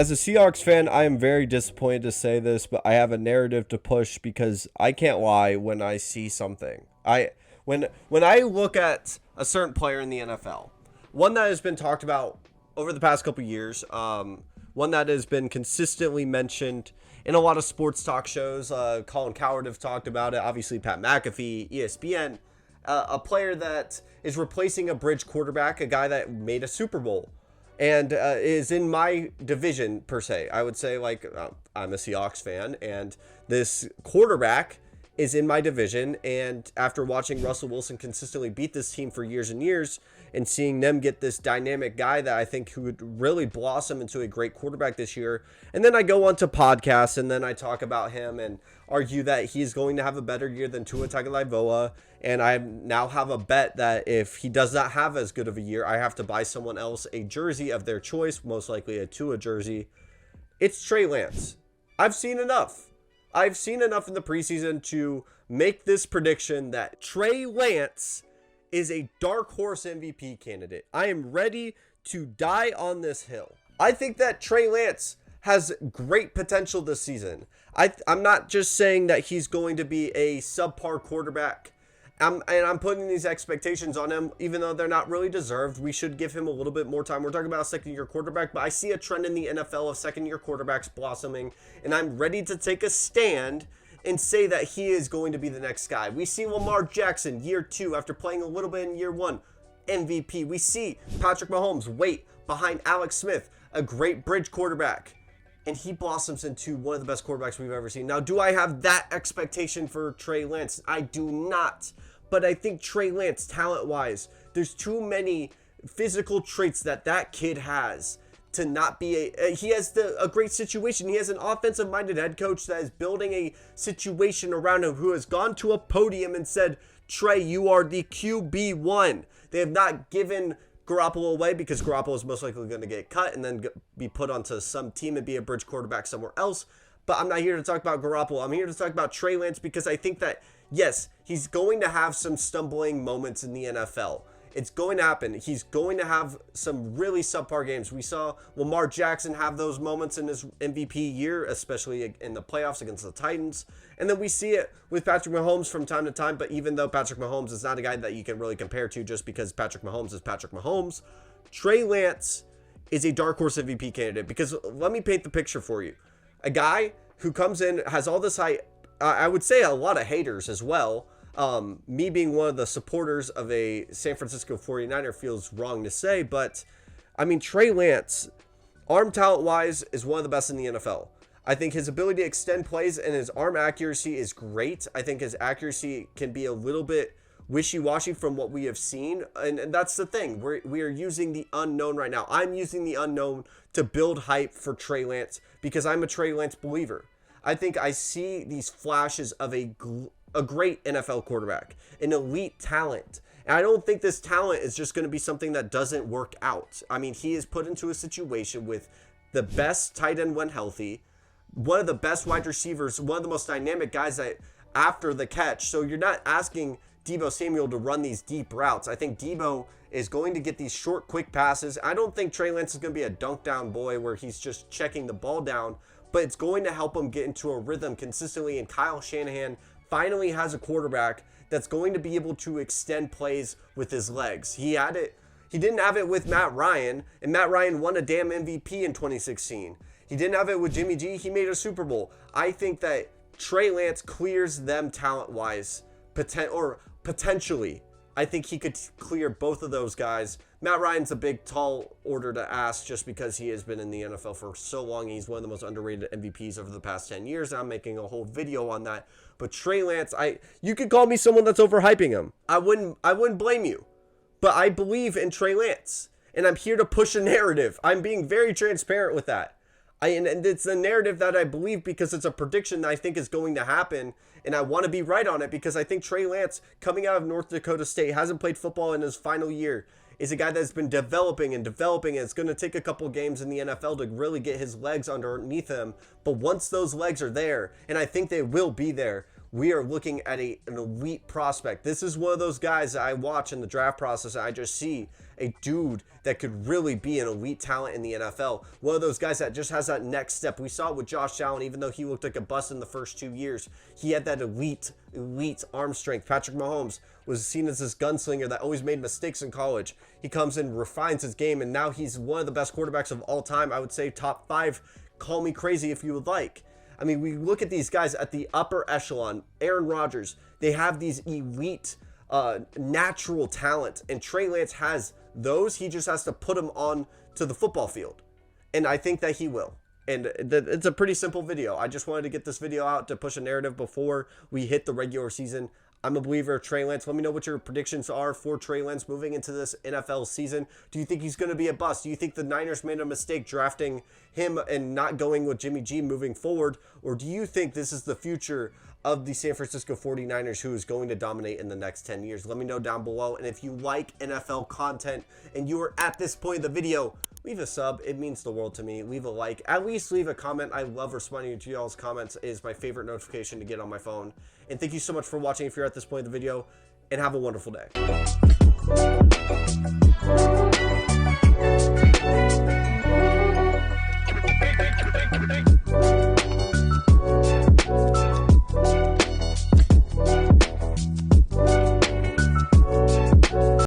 As a Seahawks fan, I am very disappointed to say this, but I have a narrative to push because I can't lie when I see something. When I look at a certain player in the NFL, one that has been talked about over the past couple years, one that has been consistently mentioned in a lot of sports talk shows. Colin Cowherd have talked about it. Obviously, Pat McAfee, ESPN. A player that is replacing a bridge quarterback, a guy that made a Super Bowl, and is in my division per se. I would say I'm a Seahawks fan, and this quarterback is in my division. And after watching Russell Wilson consistently beat this team for years and years, and seeing them get this dynamic guy that I think who would really blossom into a great quarterback this year. And then I go on to podcasts and then I talk about him and argue that he's going to have a better year than Tua Tagovailoa. And I now have a bet that if he does not have as good of a year, I have to buy someone else a jersey of their choice, most likely a Tua jersey. It's Trey Lance. I've seen enough. I've seen enough in the preseason to make this prediction that Trey Lance is a dark horse MVP candidate. I am ready to die on this hill. I think that Trey Lance has great potential this season. I'm not just saying that he's going to be a subpar quarterback. I'm putting these expectations on him, even though they're not really deserved. We should give him a little bit more time. We're talking about a second-year quarterback, but I see a trend in the NFL of second-year quarterbacks blossoming, and I'm ready to take a stand and say that he is going to be the next guy. We see Lamar Jackson, year 2, after playing a little bit in year 1, MVP. We see Patrick Mahomes wait behind Alex Smith, a great bridge quarterback, and he blossoms into one of the best quarterbacks we've ever seen. Now, do I have that expectation for Trey Lance? I do not. But I think Trey Lance, talent-wise, there's too many physical traits that kid has to not be he has a great situation. He has an offensive-minded head coach that is building a situation around him who has gone to a podium and said, Trey, you are the QB1. They have not given Garoppolo away because Garoppolo is most likely going to get cut and then be put onto some team and be a bridge quarterback somewhere else. But I'm not here to talk about Garoppolo. I'm here to talk about Trey Lance because I think that, yes, he's going to have some stumbling moments in the NFL. It's going to happen. He's going to have some really subpar games. We saw Lamar Jackson have those moments in his MVP year, especially in the playoffs against the Titans. And then we see it with Patrick Mahomes from time to time. But even though Patrick Mahomes is not a guy that you can really compare to just because Patrick Mahomes is Patrick Mahomes, Trey Lance is a dark horse MVP candidate. Because let me paint the picture for you. A guy who comes in, has all this hype, I would say a lot of haters as well. Me being one of the supporters of a San Francisco 49er feels wrong to say, but I mean, Trey Lance, arm talent wise, is one of the best in the NFL. I think his ability to extend plays and his arm accuracy is great. I think his accuracy can be a little bit wishy-washy from what we have seen, and that's the thing. We are using the unknown right now. I'm using the unknown to build hype for Trey Lance because I'm a Trey Lance believer. I think I see these flashes of a great NFL quarterback, an elite talent. And I don't think this talent is just going to be something that doesn't work out. I mean, he is put into a situation with the best tight end when healthy, one of the best wide receivers, one of the most dynamic guys that after the catch. So you're not asking Deebo Samuel to run these deep routes. I think Deebo is going to get these short, quick passes. I don't think Trey Lance is going to be a dunk down boy where he's just checking the ball down, but it's going to help him get into a rhythm consistently. And Kyle Shanahan finally has a quarterback that's going to be able to extend plays with his legs. He didn't have it with Matt Ryan, and Matt Ryan won a damn MVP in 2016. He didn't have it with Jimmy G. He made a Super Bowl. I think that Trey Lance clears them talent-wise, potentially. I think he could clear both of those guys. Matt Ryan's a big, tall order to ask just because he has been in the NFL for so long. He's one of the most underrated MVPs over the past 10 years. I'm making a whole video on that. But Trey Lance, you could call me someone that's overhyping him. I wouldn't blame you. But I believe in Trey Lance. And I'm here to push a narrative. I'm being very transparent with that. And it's a narrative that I believe because it's a prediction that I think is going to happen. And I want to be right on it because I think Trey Lance, coming out of North Dakota State, hasn't played football in his final year, is a guy that's been developing. And it's going to take a couple games in the NFL to really get his legs underneath him. But once those legs are there, and I think they will be there, we are looking at an elite prospect. This is one of those guys that I watch in the draft process, and I just see a dude that could really be an elite talent in the NFL. One of those guys that just has that next step. We saw it with Josh Allen. Even though he looked like a bust in the first 2 years, he had that elite arm strength. Patrick Mahomes was seen as this gunslinger that always made mistakes in college. He comes in, refines his game, and now he's one of the best quarterbacks of all time. I would say top 5. Call me crazy if you would like. I mean, we look at these guys at the upper echelon. Aaron Rodgers, they have these elite natural talent, and Trey Lance has those. He just has to put them on to the football field, and I think that he will. And it's a pretty simple video. I just wanted to get this video out to push a narrative before we hit the regular season. I'm a believer of Trey Lance. Let me know what your predictions are for Trey Lance moving into this NFL season. Do you think he's going to be a bust? Do you think the Niners made a mistake drafting him and not going with Jimmy G moving forward? Or do you think this is the future of the San Francisco 49ers, who is going to dominate in the next 10 years? Let me know down below. And if you like NFL content and you are at this point of the video, leave a sub. It means the world to me. Leave a like. At least leave a comment. I love responding to y'all's comments. It is my favorite notification to get on my phone. And thank you so much for watching if you're at this point in the video. And have a wonderful day.